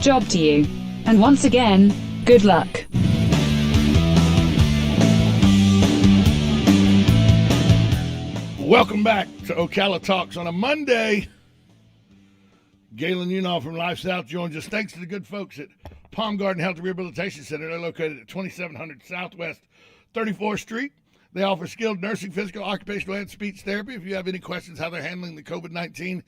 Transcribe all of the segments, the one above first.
job to you. And once again, good luck. Welcome back to Ocala Talks on a Monday. Galen Unall from Life South joins us. Thanks to the good folks at Palm Garden Health and Rehabilitation Center. They're located at 2700 Southwest 34th Street. They offer skilled nursing, physical, occupational, and speech therapy. If you have any questions how they're handling the COVID-19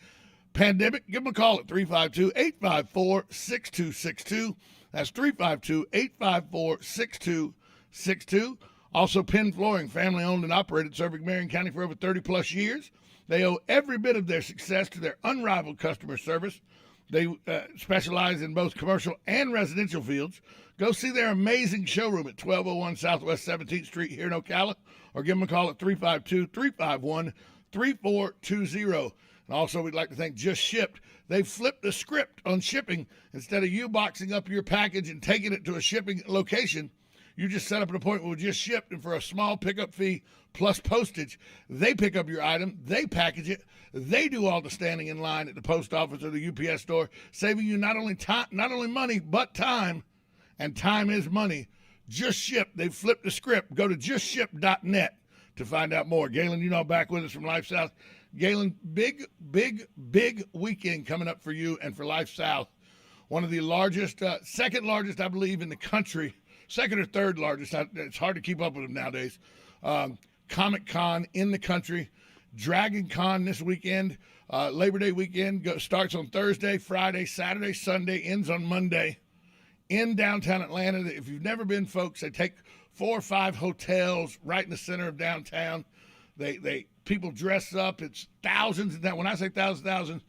pandemic, give them a call at 352-854-6262. That's 352-854-6262. Also, Penn Flooring, family-owned and operated, serving Marion County for over 30-plus years. They owe every bit of their success to their unrivaled customer service. They specialize in both commercial and residential fields. Go see their amazing showroom at 1201 Southwest 17th Street here in Ocala, or give them a call at 352-351-3420. And also, we'd like to thank Just Shipped. They flipped the script on shipping. Instead of you boxing up your package and taking it to a shipping location, you just set up an appointment with Just Shipped, and for a small pickup fee plus postage, they pick up your item, they package it, they do all the standing in line at the post office or the UPS store, saving you not only money, but time, and time is money. Just Ship. They've flipped the script. Go to justship.net to find out more. Galen, you know, back with us from Life South. Galen, big weekend coming up for you and for Life South. One of the largest, second largest, I believe, in the country. Second or third largest. It's hard to keep up with them nowadays. Comic Con in the country. Dragon Con this weekend. Labor Day weekend starts on Thursday, Friday, Saturday, Sunday, ends on Monday in downtown Atlanta. If you've never been, folks, they take 4 or 5 hotels right in the center of downtown. They people dress up. It's thousands. When I say thousands,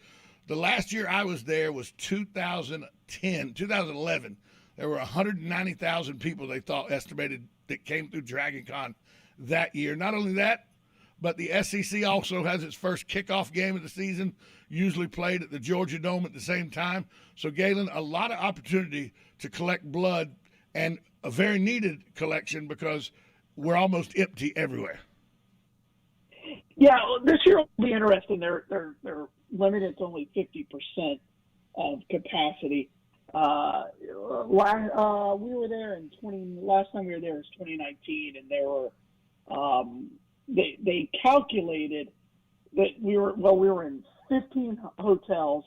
the last year I was there was 2011. There were 190,000 people they thought estimated that came through Dragon Con that year. Not only that, but the SEC also has its first kickoff game of the season, usually played at the Georgia Dome at the same time. So, Galen, a lot of opportunity to collect blood, and a very needed collection because we're almost empty everywhere. Yeah, this year will be interesting. They're limited to only 50% of capacity. We were there last time we were there was 2019, and they were they calculated that we were in 15 hotels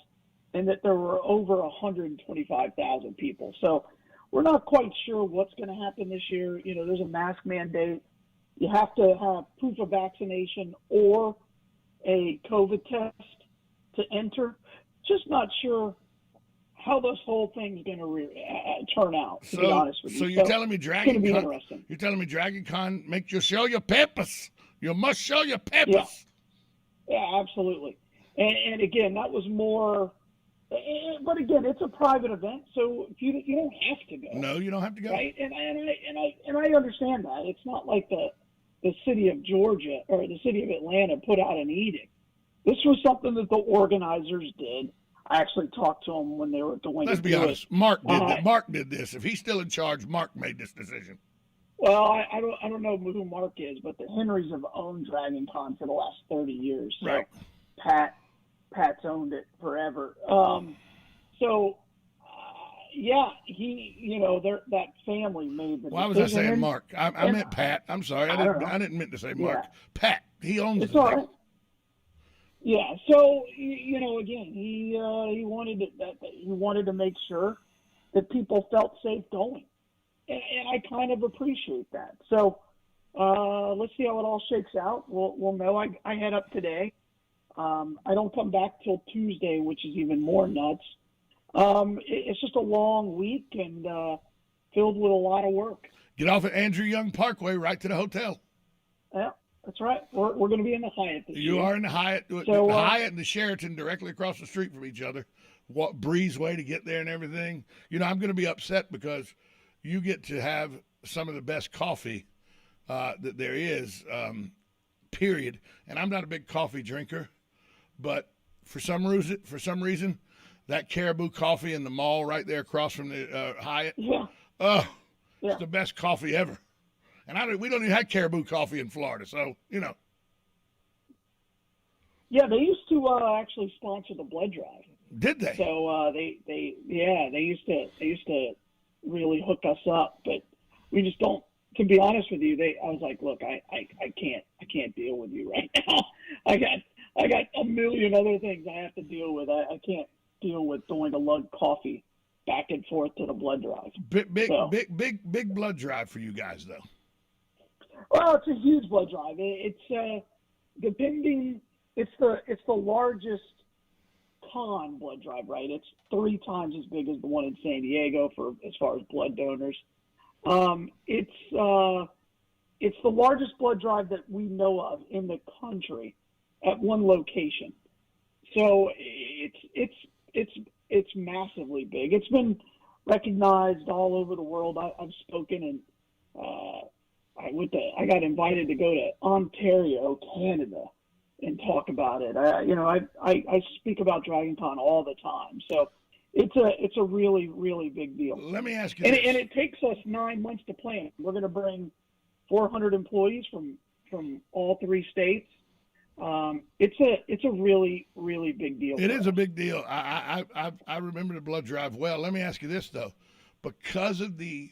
and that there were over 125,000 people. So we're not quite sure what's going to happen this year. You know, there's a mask mandate. You have to have proof of vaccination or a COVID test to enter. Just not sure how this whole thing's going to turn out, to be honest with you. So you're telling me Dragon Con, interesting. You're telling me Dragon Con make you show your peppers. You must show your peppers. Yeah, absolutely. And again, that was more. But again, it's a private event, so you don't have to go. No, you don't have to go. Right? And I understand that. It's not like the city of Georgia or the city of Atlanta put out an edict. This was something that the organizers did. I actually talked to them when they were going. Let's be honest. Mark did that. Mark did this. If he's still in charge, Mark made this decision. Well, I don't know who Mark is, but the Henrys have owned Dragon Con for the last 30 years. So right. Pat's owned it forever. That family made the Why decision. was I saying Mark? I meant Pat. I'm sorry. I didn't mean to say Mark. Yeah. Pat. He owns it's the all thing. right. Yeah. So again, he wanted to make sure that people felt safe going, and I kind of appreciate that. So let's see how it all shakes out. We'll know. I head up today. I don't come back till Tuesday, which is even more nuts. It's just a long week and filled with a lot of work. Get off at Andrew Young Parkway, right to the hotel. Yeah, that's right. We're going to be in the Hyatt this year. You are in the Hyatt. So, the Hyatt and the Sheraton directly across the street from each other. Breezeway to get there and everything. I'm going to be upset because you get to have some of the best coffee that there is, period. And I'm not a big coffee drinker, but for some reason, that Caribou Coffee in the mall right there across from the Hyatt. Yeah. It's the best coffee ever. And we don't even have Caribou Coffee in Florida, so. Yeah, they used to actually sponsor the blood drive. Did they? So they used to really hook us up, but we just don't. To be honest with you, I was like, look, I can't deal with you right now. I got a million other things I have to deal with. I can't deal with going to lug coffee back and forth to the blood drive. Big blood drive for you guys, though. Well, it's a huge blood drive. It's depending. It's the largest con blood drive, right? It's 3 times as big as the one in San Diego as far as blood donors. It's the largest blood drive that we know of in the country at one location. So it's massively big. It's been recognized all over the world. I've spoken and I got invited to go to Ontario, Canada, and talk about it. I speak about Dragon Con all the time. So it's a really, really big deal. Let me ask you and this. And it takes us 9 months to plan. We're going to bring 400 employees from all 3 states. It's a really, really big deal. It is a big deal. I remember the blood drive well. Let me ask you this, though. Because of the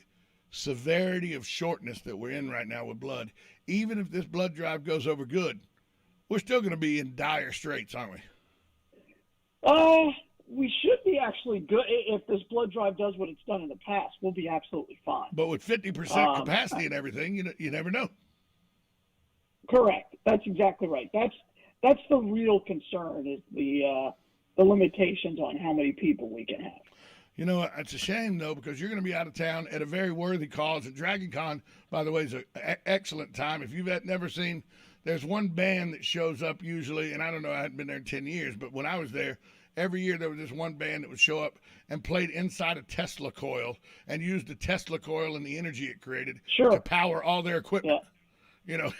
severity of shortness that we're in right now with blood, even if this blood drive goes over good, we're still going to be in dire straits, aren't we? We should be actually good. If this blood drive does what it's done in the past, we'll be absolutely fine. But with 50% capacity and everything, you never know. Correct. That's exactly right. That's the real concern is the limitations on how many people we can have. You know, it's a shame, though, because you're going to be out of town at a very worthy cause. And Dragon Con, by the way, is an excellent time. If you've never seen, there's one band that shows up usually, and I don't know, I hadn't been there in 10 years, but when I was there, every year there was this one band that would show up and played inside a Tesla coil and used the Tesla coil and the energy it created to power all their equipment. Yeah. You know,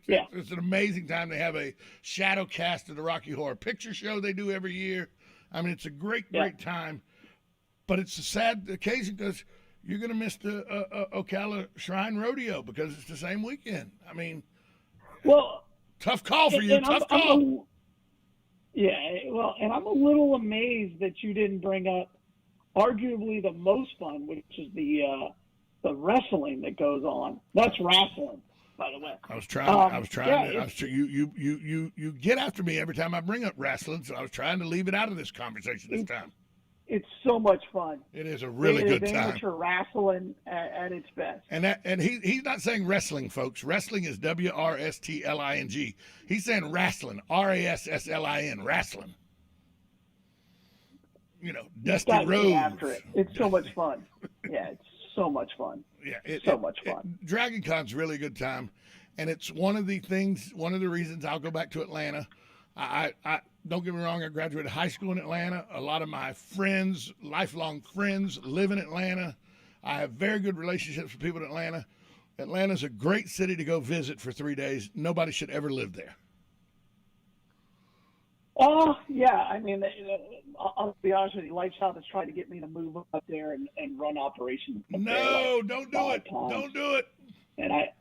Yeah. It's an amazing time. They have a shadow cast of the Rocky Horror Picture Show they do every year. I mean, it's a great time. But it's a sad occasion because you're going to miss the Ocala Shrine Rodeo because it's the same weekend. I mean, well, tough call for you. Tough call. And I'm a little amazed that you didn't bring up arguably the most fun, which is the wrestling that goes on. That's wrestling, by the way. I was trying. You get after me every time I bring up wrestling, so I was trying to leave it out of this conversation this time. It's so much fun. It is a really good time. Amateur wrestling at its best. And he's not saying wrestling, folks. Wrestling is WRSTLING. He's saying wrestling, RASSLIN, wrestling. You know, Dusty Rhodes. After it. It's so much fun. Yeah, it's so much fun. Yeah, so much fun. Dragon Con's really a good time, and it's one of the reasons I'll go back to Atlanta. I don't get me wrong, I graduated high school in Atlanta. A lot of my friends, lifelong friends, live in Atlanta. I have very good relationships with people in Atlanta. Atlanta's a great city to go visit for 3 days. Nobody should ever live there. Oh, yeah. I mean, I'll be honest with you. Lifestyle has tried to get me to move up there and run operations. No, don't do it. Don't do it. And I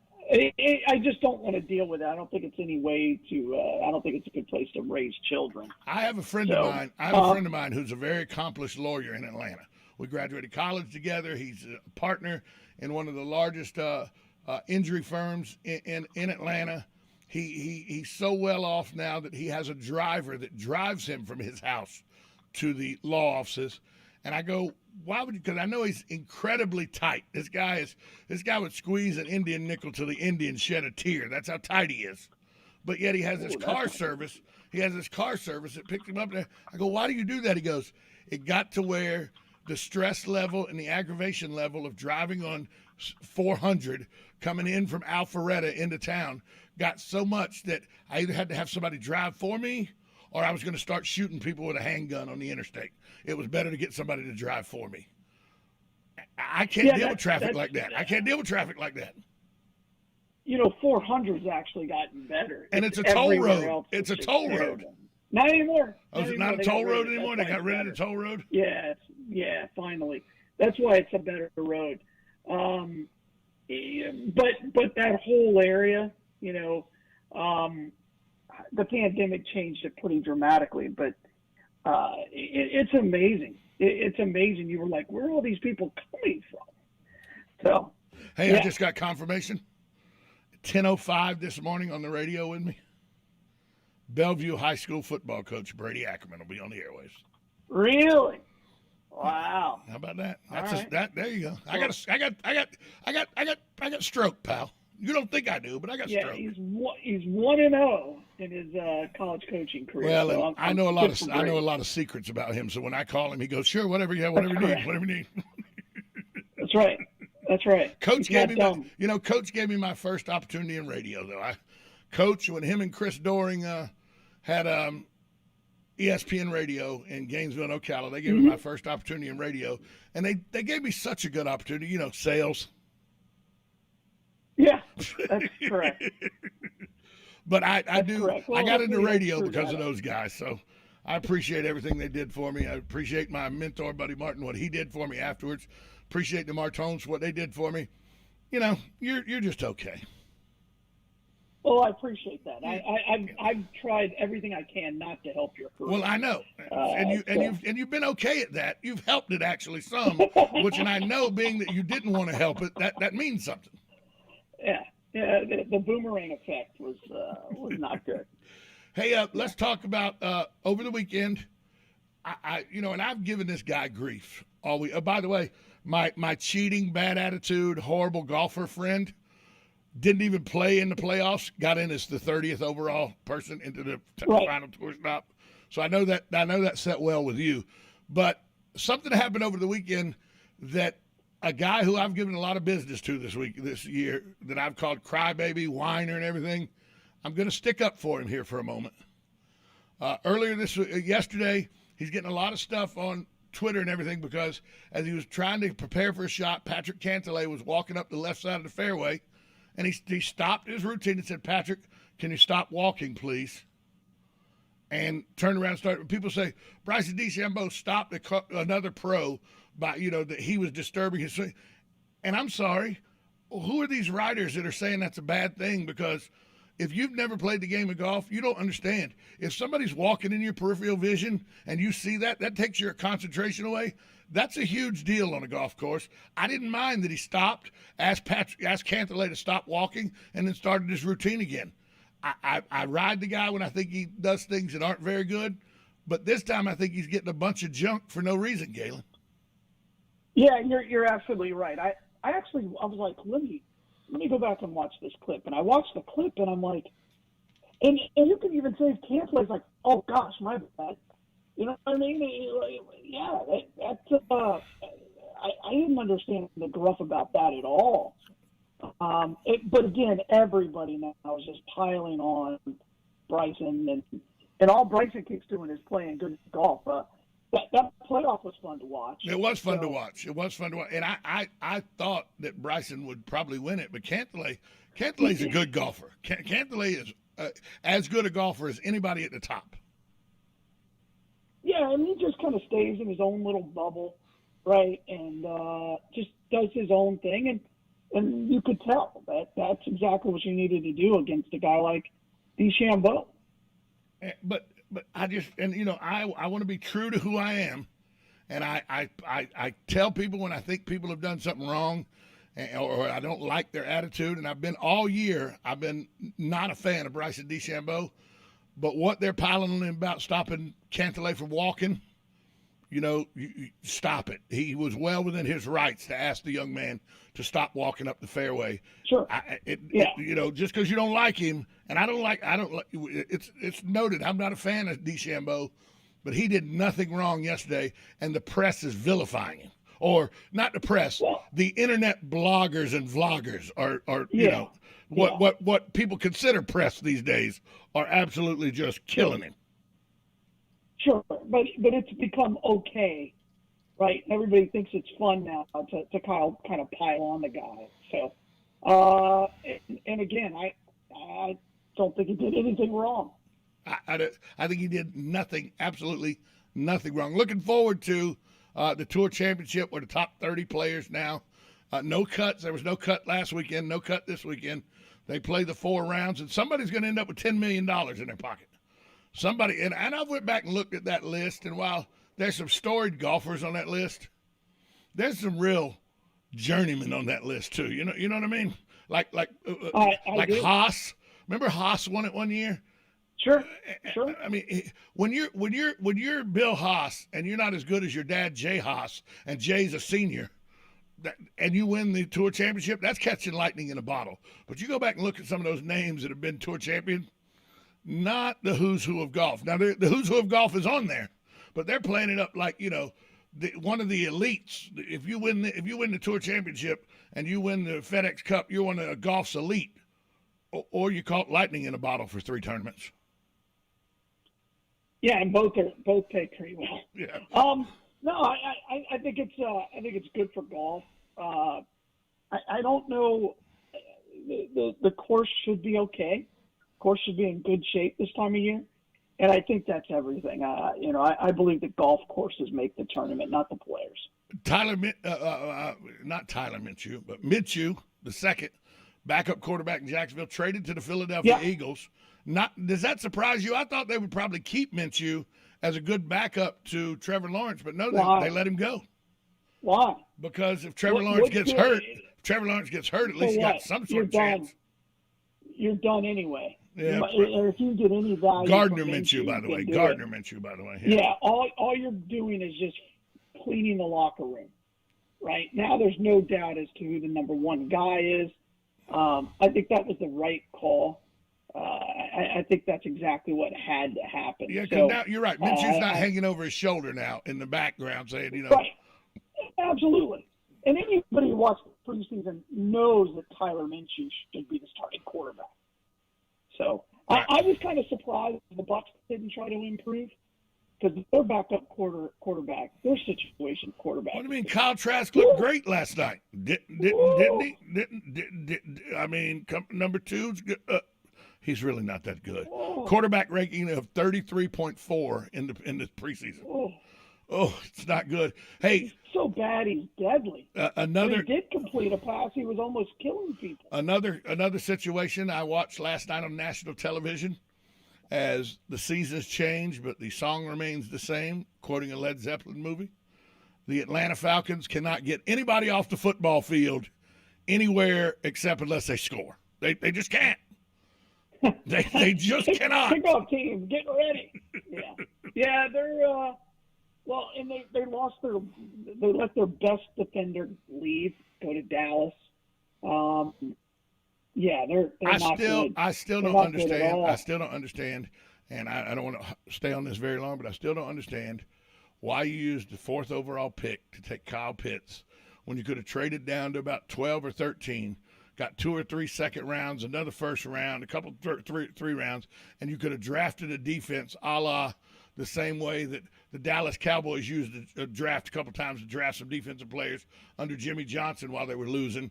just don't want to deal with it. I don't think it's any way to. I don't think it's a good place to raise children. I have a friend of mine. I have a friend of mine who's a very accomplished lawyer in Atlanta. We graduated college together. He's a partner in one of the largest injury firms in Atlanta. He's so well off now that he has a driver that drives him from his house to the law offices. And I go, why would you? Because I know he's incredibly tight. This guy would squeeze an Indian nickel till the Indian shed a tear. That's how tight he is. But yet he has this car service. He has this car service that picks him up there. I go, why do you do that? He goes, it got to where the stress level and the aggravation level of driving on 400 coming in from Alpharetta into town got so much that I either had to have somebody drive for me or I was going to start shooting people with a handgun on the interstate. It was better to get somebody to drive for me. I can't deal with traffic like that. I can't deal with traffic like that. You know, 400's actually gotten better. And it's a toll road. It's a toll road. Not anymore. Oh, is it not a toll road anymore? They got rid of the toll road? Yeah, finally. That's why it's a better road. But that whole area, you know, the pandemic changed it pretty dramatically. But It's amazing. It's amazing. You were like, where are all these people coming from? So, Hey, yeah. I just got confirmation. 10:05 this morning on the radio with me. Bellevue High School football coach Brady Ackerman will be on the airwaves. Really? Wow. How about that? All That's right. that. There you go. I got stroke, pal. You don't think I do, but I got Yeah, stroke. he's 1-0 in his college coaching career. Well, so and I know a lot of secrets about him. So when I call him, he goes, "Sure, whatever you need." That's right. That's right. Coach He's gave not me, dumb. Coach gave me my first opportunity in radio. Though Coach, when him and Chris Doring had ESPN radio in Gainesville and Ocala, they gave me my first opportunity in radio, and they gave me such a good opportunity. Sales. Yeah, that's correct. But I Well, got into hopefully radio that's true, because of those guys. So I appreciate everything they did for me. I appreciate my mentor, Buddy Martin, what he did for me afterwards. Appreciate the Martones, what they did for me. You're just okay. Well, I appreciate that. I've tried everything I can not to help your career. Well, I know, and you've been okay at that. You've helped it actually some, which, and I know, being that you didn't want to help it, that means something. Yeah. The boomerang effect was not good. Hey, let's talk about over the weekend. And I've given this guy grief all week. By the way, my cheating, bad attitude, horrible golfer friend didn't even play in the playoffs. Got in as the 30th overall person into the final tour stop. So I know that set well with you. But something happened over the weekend that a guy who I've given a lot of business to this year, that I've called crybaby, whiner, and everything, I'm going to stick up for him here for a moment. Yesterday, he's getting a lot of stuff on Twitter and everything because as he was trying to prepare for a shot, Patrick Cantlay was walking up the left side of the fairway, and he stopped his routine and said, "Patrick, can you stop walking, please?" And turned around and started. People say Bryson DeChambeau stopped another pro by that he was disturbing his swing. And I'm sorry, who are these writers that are saying that's a bad thing? Because if you've never played the game of golf, you don't understand. If somebody's walking in your peripheral vision and you see that takes your concentration away. That's a huge deal on a golf course. I didn't mind that he stopped, asked Cantlay to stop walking, and then started his routine again. I ride the guy when I think he does things that aren't very good, but this time I think he's getting a bunch of junk for no reason, Galen. Yeah, you're absolutely right. I was like, let me go back and watch this clip, and I watched the clip, and I'm like, and you can even say if Cantlay's like, oh gosh, my bad. You know what I mean? Yeah, that's I didn't understand the gruff about that at all. But again, everybody now is just piling on Bryson, and all Bryson keeps doing is playing good golf. That playoff was fun to watch. It was fun to watch. And I thought that Bryson would probably win it, but Cantlay's a good golfer. Cantlay is as good a golfer as anybody at the top. Yeah, and he just kind of stays in his own little bubble, right? And just does his own thing, and you could tell that's exactly what you needed to do against a guy like DeChambeau. But I just, I want to be true to who I am, and I tell people when I think people have done something wrong, or I don't like their attitude, and I've been not a fan of Bryson DeChambeau. But what they're piling on him about stopping Cantlay from walking, you stop it. He was well within his rights to ask the young man to stop walking up the fairway. Sure. Just because you don't like him, and I don't like. It's noted. I'm not a fan of DeChambeau, but he did nothing wrong yesterday, and the press is vilifying him. Or not the press, the internet bloggers and vloggers are what people consider press these days are absolutely just killing him. Sure, but it's become okay, right? Everybody thinks it's fun now to kind of pile on the guy. So, and again, I don't think he did anything wrong. I think he did nothing, absolutely nothing wrong. Looking forward to the Tour Championship with the top 30 players now. No cuts. There was no cut last weekend, no cut this weekend. They play the 4 rounds, and somebody's going to end up with $10 million in their pocket. Somebody, and I went back and looked at that list, and while there's some storied golfers on that list, there's some real journeymen on that list too. You know what I mean? Like do. Haas. Remember Haas won it one year? Sure. I mean, when you're Bill Haas and you're not as good as your dad Jay Haas, and Jay's a senior, and you win the Tour Championship, that's catching lightning in a bottle. But you go back and look at some of those names that have been Tour champions, not the who's who of golf. Now the who's who of golf is on there, but they're playing it up like one of the elites. If you win the Tour Championship and you win the FedEx Cup, you're one of golf's elite, or you caught lightning in a bottle for 3 tournaments. Yeah, and both pay pretty well. Yeah. No, I think it's good for golf. I don't know. The course should be okay. Course should be in good shape this time of year, and I think that's everything. I believe that golf courses make the tournament, not the players. Not Tyler Minshew, but Minshew, the second backup quarterback in Jacksonville, traded to the Philadelphia Eagles. Does that surprise you? I thought they would probably keep Minshew as a good backup to Trevor Lawrence, but no, they let him go. Why? Because if Trevor Lawrence gets hurt, at least he got some sort of chance. You're done anyway. Yeah. If you get any value, Gardner Minshew, by the way. Yeah. All you're doing is just cleaning the locker room. Right now, there's no doubt as to who the number one guy is. I think that was the right call. I think that's exactly what had to happen. Yeah, because now you're right. Minshew's not hanging over his shoulder now in the background saying, Right. Absolutely. And anybody who watched the preseason knows that Tyler Minshew should be the starting quarterback. So right. I was kind of surprised the Bucs didn't try to improve because their backup quarterback, their situation quarterback. What do you mean? Kyle Trask looked great last night. Didn't he? I mean, number 2's good. He's really not that good. Quarterback ranking of 33.4 in the preseason. It's not good. Hey, he's so bad he's deadly. When he did complete a pass, he was almost killing people. Another situation I watched last night on national television, as the seasons change, but the song remains the same. Quoting a Led Zeppelin movie, the Atlanta Falcons cannot get anybody off the football field anywhere except unless they score. They just can't. They just cannot. Kickoff team, get ready. Yeah, they're well, and they let their best defender leave, go to Dallas. They're not good. I still don't understand. I still don't understand, and I don't want to stay on this very long, but I still don't understand why you used the 4th overall pick to take Kyle Pitts when you could have traded down to about 12 or 13. Got 2 or 3 second rounds, another first round, a couple three rounds, and you could have drafted a defense a la the same way that the Dallas Cowboys used a draft a couple times to draft some defensive players under Jimmy Johnson while they were losing.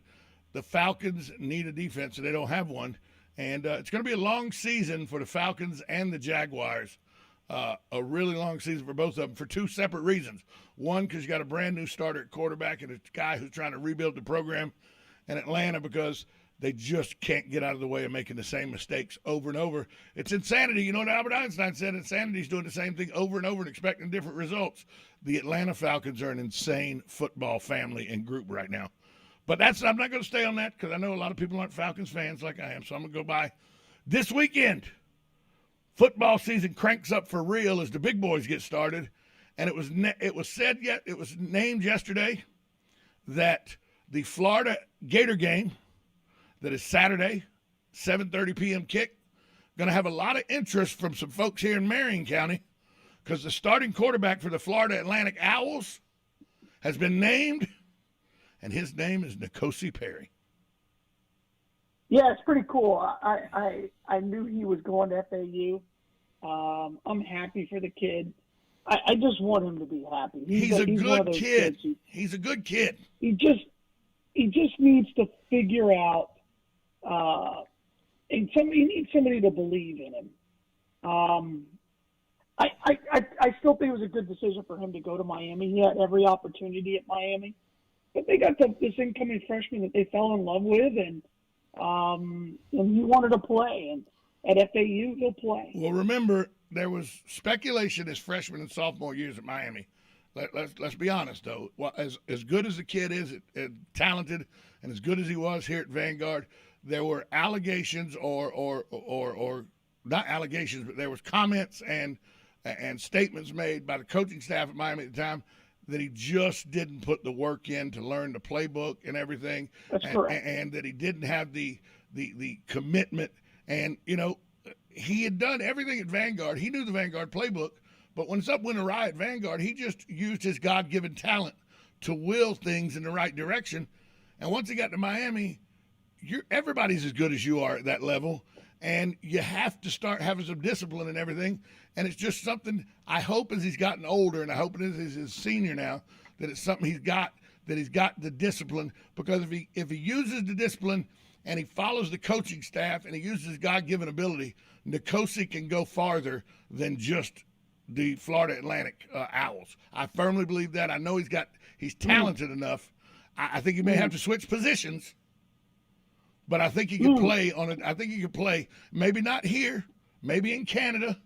The Falcons need a defense, and they don't have one. And it's going to be a long season for the Falcons and the Jaguars, a really long season for both of them for 2 separate reasons. One, because you got a brand-new starter at quarterback and a guy who's trying to rebuild the program, and Atlanta because they just can't get out of the way of making the same mistakes over and over. It's insanity. You know what Albert Einstein said? Insanity is doing the same thing over and over and expecting different results. The Atlanta Falcons are an insane football family and group right now. But I'm not going to stay on that because I know a lot of people aren't Falcons fans like I am, so I'm going to go by. This weekend, football season cranks up for real as the big boys get started. And it was named yesterday that the Florida Gator game that is Saturday, 7:30 p.m. kick, going to have a lot of interest from some folks here in Marion County because the starting quarterback for the Florida Atlantic Owls has been named, and his name is N'Kosi Perry. Yeah, it's pretty cool. I knew he was going to FAU. I'm happy for the kid. I just want him to be happy. He's a good kid. He's a good kid. He just needs to figure out, and he needs somebody to believe in him. I still think it was a good decision for him to go to Miami. He had every opportunity at Miami, but they got this incoming freshman that they fell in love with, and he wanted to play. And at FAU, he'll play. Well, remember, there was speculation his freshman and sophomore years at Miami. Let's be honest though. Well, as good as the kid is, talented, and as good as he was here at Vanguard, there were allegations or not allegations, but there was comments and statements made by the coaching staff at Miami at the time that he just didn't put the work in to learn the playbook and everything. That's correct. And that he didn't have the commitment. And, he had done everything at Vanguard. He knew the Vanguard playbook, but when something went awry at Vanguard, he just used his God-given talent to will things in the right direction. And once he got to Miami, everybody's as good as you are at that level, and you have to start having some discipline and everything. And it's just something I hope as he's gotten older, and I hope it is his senior now, that it's something he's got the discipline, because if he uses the discipline and he follows the coaching staff and he uses his God-given ability, Nicosi can go farther than just the Florida Atlantic Owls. I firmly believe that. I know he's talented enough. I think he may have to switch positions, but I think he could play on it. I think he could play, maybe not here, maybe in Canada,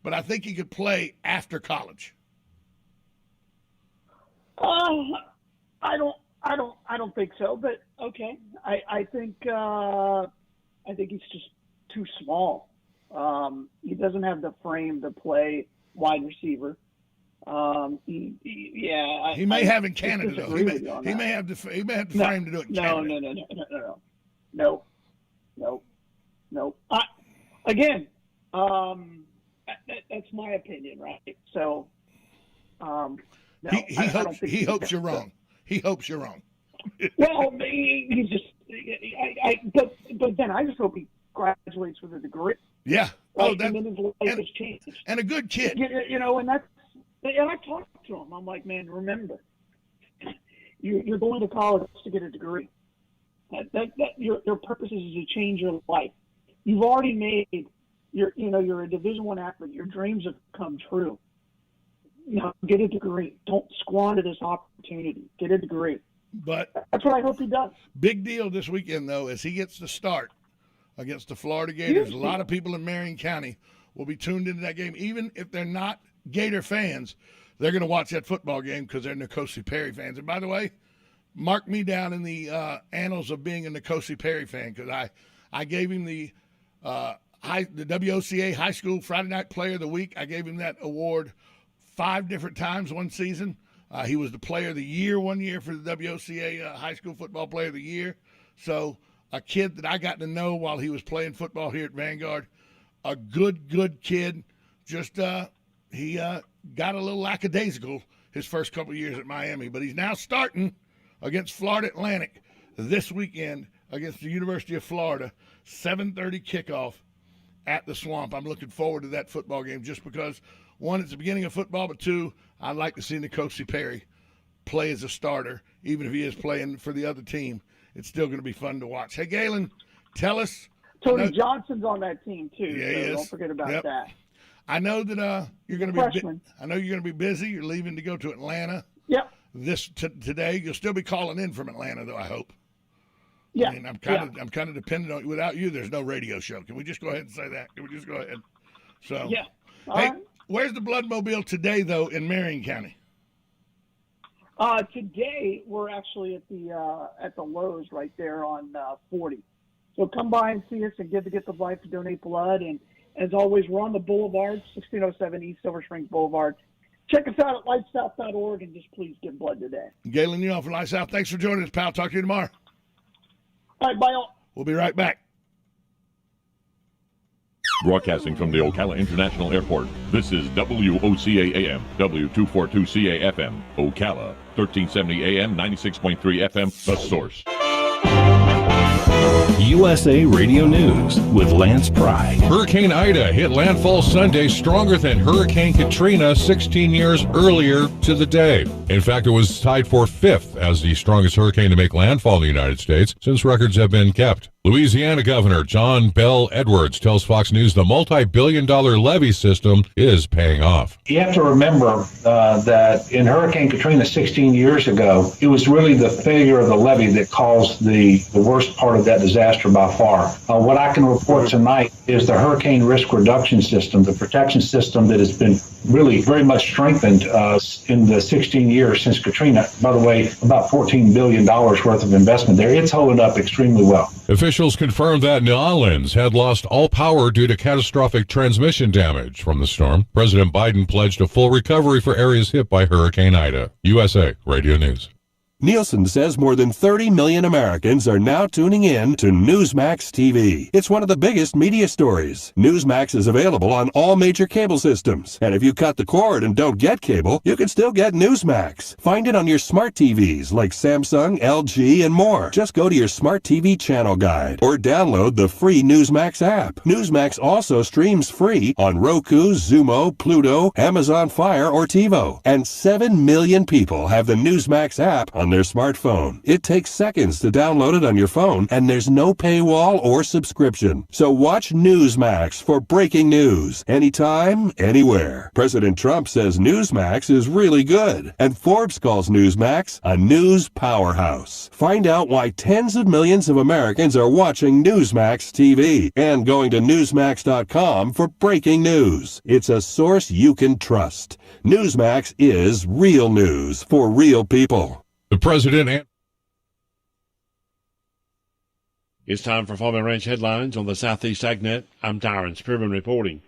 but I think he could play after college. I don't think so, but okay. I think he's just too small. He doesn't have the frame to play wide receiver. He may have in Canada though. He may have the frame to do it in Canada. No. Again, that's my opinion, right? So, no, he hopes you're wrong. He hopes you're wrong. Well, he just. But then I just hope he graduates with a degree. Yeah. Right? And then his life has changed. And a good kid. And I talked to him. I'm like, man, remember, you're going to college to get a degree. Your purpose is to change your life. You've already made you're a Division I athlete. Your dreams have come true. Get a degree. Don't squander this opportunity. Get a degree. But that's what I hope he does. Big deal this weekend, though, as he gets to start against the Florida Gators. A lot of people in Marion County will be tuned into that game. Even if they're not Gator fans, they're going to watch that football game because they're Nicosi Perry fans. And by the way, mark me down in the annals of being a Nicosi Perry fan, because I gave him the WOCA High School Friday Night Player of the Week. I gave him that award 5 different times one season. He was the Player of the Year one year for the WOCA High School Football Player of the Year. So a kid that I got to know while he was playing football here at Vanguard, a good kid. Just he got a little lackadaisical his first couple of years at Miami, but he's now starting against Florida Atlantic this weekend against the University of Florida, 7:30 kickoff at the Swamp. I'm looking forward to that football game just because, one, it's the beginning of football, but two, I'd like to see Nicosi Perry play as a starter, even if he is playing for the other team. It's still going to be fun to watch. Hey, Galen, tell us. Tony Johnson's on that team too. Yeah, so he is. Don't forget about that. I know that you're going to be. I know you're going to be busy. You're leaving to go to Atlanta. Yep. Today. You'll still be calling in from Atlanta, though, I hope. Yeah. I mean, I'm kind of dependent on you. Without you, there's no radio show. Can we just go ahead and say that? Can we just go ahead? So. Yeah. Hey, where's the Bloodmobile today, though, in Marion County? Today we're actually at the Lowe's right there on 40. So come by and see us and get the blood to donate blood. And as always, we're on the Boulevard, 1607 East Silver Springs Boulevard. Check us out at lightsouth.org and just please give blood today. Galen, you off from Lights Out. Thanks for joining us, pal. Talk to you tomorrow. All right, bye all. We'll be right back. Broadcasting from the Ocala International Airport, this is WOCA AM, W242CA FM, Ocala, 1370 AM, 96.3 FM, The Source. USA Radio News with Lance Pry. Hurricane Ida hit landfall Sunday stronger than Hurricane Katrina 16 years earlier to the day. In fact, it was tied for 5th as the strongest hurricane to make landfall in the United States since records have been kept. Louisiana Governor John Bell Edwards tells Fox News the multi-billion-dollar levee system is paying off. You have to remember that in Hurricane Katrina 16 years ago, it was really the failure of the levee that caused the worst part of that disaster by far. What I can report tonight is the hurricane risk reduction system, the protection system that has been really very much strengthened in the 16 years since Katrina. By the way, about $14 billion worth of investment there. It's holding up extremely well. Officials confirmed that New Orleans had lost all power due to catastrophic transmission damage from the storm. President Biden pledged a full recovery for areas hit by Hurricane Ida. USA Radio News. Nielsen says more than 30 million Americans are now tuning in to Newsmax TV. It's one of the biggest media stories. Newsmax is available on all major cable systems. And if you cut the cord and don't get cable, you can still get Newsmax. Find it on your smart TVs like Samsung, LG, and more. Just go to your smart TV channel guide or download the free Newsmax app. Newsmax also streams free on Roku, Zumo, Pluto, Amazon Fire, or TiVo. And 7 million people have the Newsmax app on their smartphone. It takes seconds to download it on your phone, and there's no paywall or subscription. So watch Newsmax for breaking news anytime, anywhere. President Trump says Newsmax is really good, and Forbes calls Newsmax a news powerhouse. Find out why tens of millions of Americans are watching Newsmax TV and going to Newsmax.com for breaking news. It's a source you can trust. Newsmax is real news for real people. The president and It's time for Farm and Ranch headlines on the Southeast AgNet. I'm Tyron Spearman reporting.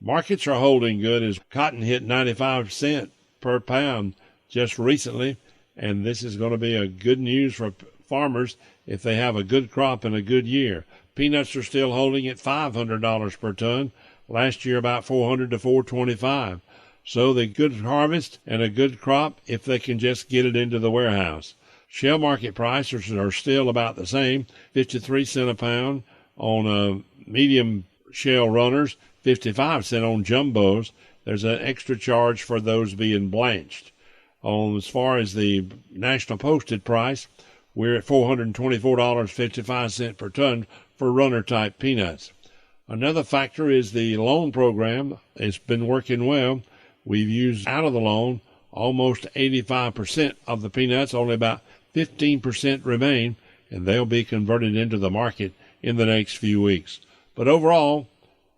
Markets are holding good as cotton hit 95 cents per pound just recently, and this is going to be a good news for farmers if they have a good crop and a good year. Peanuts are still holding at $500 per ton. Last year about $400 to $425. So the good harvest and a good crop if they can just get it into the warehouse. Shell market prices are still about the same, 53 cents a pound on medium shell runners, 55 cents on jumbos. There's an extra charge for those being blanched. As far as the national posted price, we're at $424.55 per ton for runner-type peanuts. Another factor is the loan program. It's been working well. We've used out of the loan almost 85% of the peanuts. Only about 15% remain, and they'll be converted into the market in the next few weeks. But overall,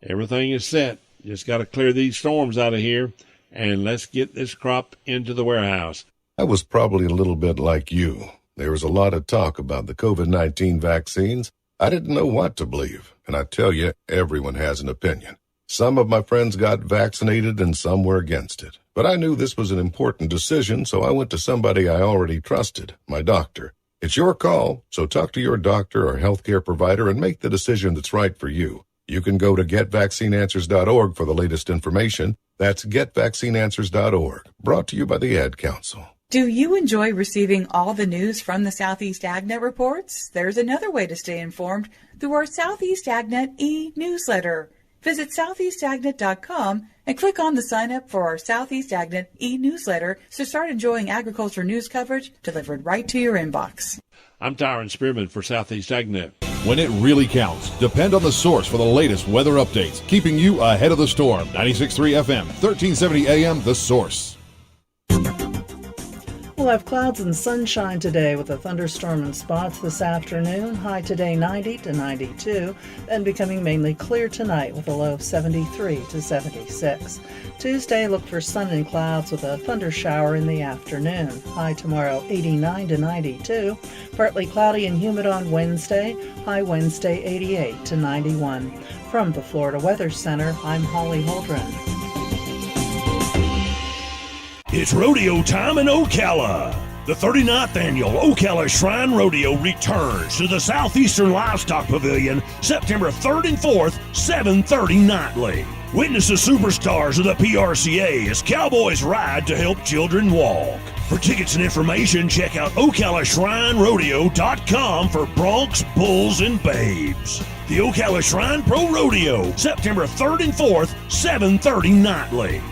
everything is set. Just got to clear these storms out of here, and let's get this crop into the warehouse. I was probably a little bit like you. There was a lot of talk about the COVID-19 vaccines. I didn't know what to believe, and I tell you, everyone has an opinion. Some of my friends got vaccinated and some were against it. But I knew this was an important decision, so I went to somebody I already trusted, my doctor. It's your call, so talk to your doctor or healthcare provider and make the decision that's right for you. You can go to getvaccineanswers.org for the latest information. That's getvaccineanswers.org, brought to you by the Ad Council. Do you enjoy receiving all the news from the Southeast AgNet reports? There's another way to stay informed through our Southeast AgNet e-newsletter. Visit southeastagnet.com and click on the sign up for our Southeast AgNet e-newsletter to start enjoying agriculture news coverage delivered right to your inbox. I'm Tyron Spearman for Southeast AgNet. When it really counts, depend on the source for the latest weather updates, keeping you ahead of the storm. 96.3 FM, 1370 AM, The Source. We'll have clouds and sunshine today with a thunderstorm in spots this afternoon. High today 90 to 92, then becoming mainly clear tonight with a low of 73 to 76. Tuesday, look for sun and clouds with a thunder shower in the afternoon. High tomorrow 89 to 92. Partly cloudy and humid on Wednesday. High Wednesday 88 to 91. From the Florida Weather Center, I'm Holly Holdren. It's rodeo time in Ocala. The 39th annual Ocala Shrine Rodeo returns to the Southeastern Livestock Pavilion September 3rd and 4th, 7:30 nightly. Witness the superstars of the PRCA as cowboys ride to help children walk. For tickets and information, check out OcalaShrineRodeo.com for broncs, bulls, and babes. The Ocala Shrine Pro Rodeo, September 3rd and 4th, 7:30 nightly.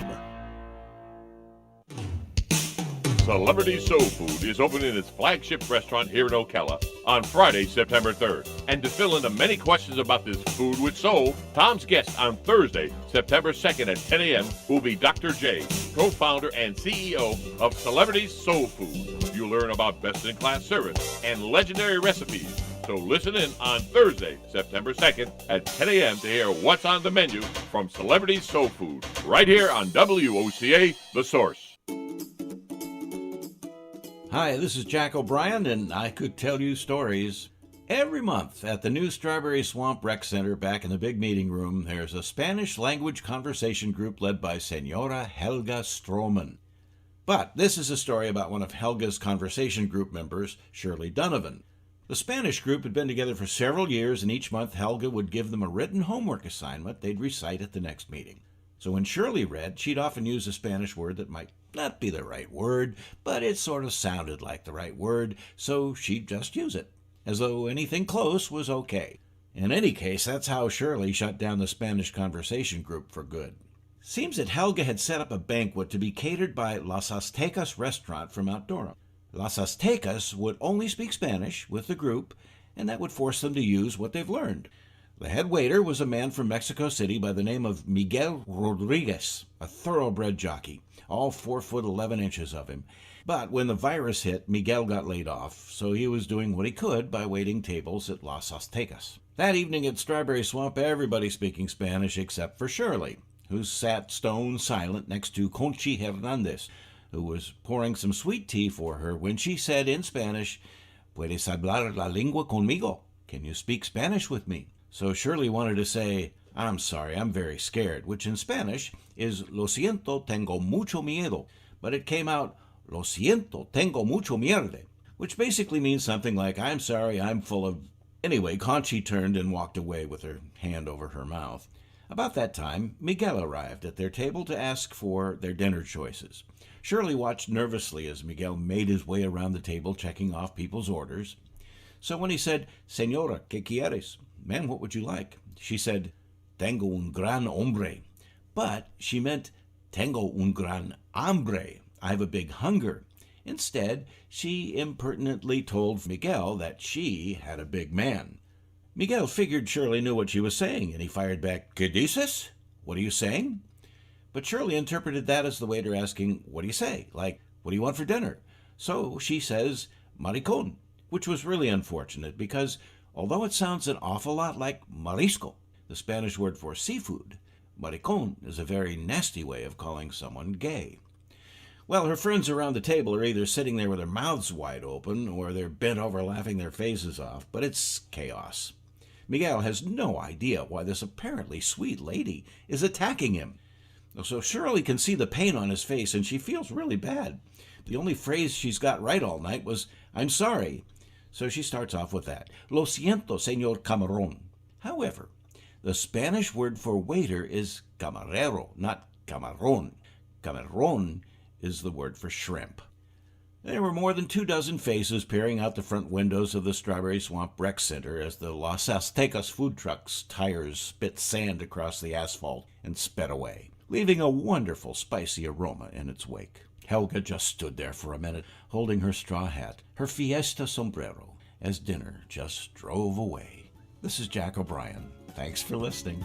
Celebrity Soul Food is opening its flagship restaurant here in Ocala on Friday, September 3rd. And to fill in the many questions about this food with soul, Tom's guest on Thursday, September 2nd at 10 a.m. will be Dr. J, co-founder and CEO of Celebrity Soul Food. You'll learn about best-in-class service and legendary recipes. So listen in on Thursday, September 2nd at 10 a.m. to hear what's on the menu from Celebrity Soul Food, right here on WOCA, The Source. Hi, this is Jack O'Brien, and I could tell you stories. Every month at the new Strawberry Swamp Rec Center back in the big meeting room, there's a Spanish language conversation group led by Senora Helga Stroman. But this is a story about one of Helga's conversation group members, Shirley Donovan. The Spanish group had been together for several years, and each month Helga would give them a written homework assignment they'd recite at the next meeting. So when Shirley read, she'd often use a Spanish word that might not be the right word, but it sort of sounded like the right word, so she'd just use it, as though anything close was okay. In any case, that's how Shirley shut down the Spanish conversation group for good. Seems that Helga had set up a banquet to be catered by Las Aztecas restaurant from Mount Dora. Las Aztecas would only speak Spanish with the group, and that would force them to use what they've learned. The head waiter was a man from Mexico City by the name of Miguel Rodriguez, a thoroughbred jockey, all 4'11" of him. But when the virus hit, Miguel got laid off, so he was doing what he could by waiting tables at Las Aztecas. That evening at Strawberry Swamp, everybody speaking Spanish except for Shirley, who sat stone silent next to Conchi Hernandez, who was pouring some sweet tea for her when she said in Spanish, "Puedes hablar la lengua conmigo? Can you speak Spanish with me?" So Shirley wanted to say, "I'm sorry, I'm very scared," which in Spanish is "Lo siento, tengo mucho miedo," but it came out, "Lo siento, tengo mucho mierde," which basically means something like, "I'm sorry, I'm full of..." Anyway, Conchi turned and walked away with her hand over her mouth. About that time, Miguel arrived at their table to ask for their dinner choices. Shirley watched nervously as Miguel made his way around the table checking off people's orders. So when he said, "Señora, ¿qué quieres?" "Ma'am, what would you like?" She said, "Tengo un gran hombre." But she meant, "Tengo un gran hambre." I have a big hunger. Instead, she impertinently told Miguel that she had a big man. Miguel figured Shirley knew what she was saying, and he fired back, "¿Qué dices? What are you saying?" But Shirley interpreted that as the waiter asking, "What do you say?" Like, "What do you want for dinner?" So she says, "Maricón," which was really unfortunate because although it sounds an awful lot like marisco, the Spanish word for seafood, maricón is a very nasty way of calling someone gay. Well, her friends around the table are either sitting there with their mouths wide open or they're bent over laughing their faces off, but it's chaos. Miguel has no idea why this apparently sweet lady is attacking him. So Shirley can see the pain on his face, and she feels really bad. The only phrase she's got right all night was, "I'm sorry." So she starts off with that. "Lo siento, señor camarón." However, the Spanish word for waiter is camarero, not camarón. Camarón is the word for shrimp. There were more than 24 faces peering out the front windows of the Strawberry Swamp Rec Center as the Las Aztecas food truck's tires spit sand across the asphalt and sped away, leaving a wonderful spicy aroma in its wake. Helga just stood there for a minute, holding her straw hat, her fiesta sombrero, as dinner just drove away. This is Jack O'Brien. Thanks for listening.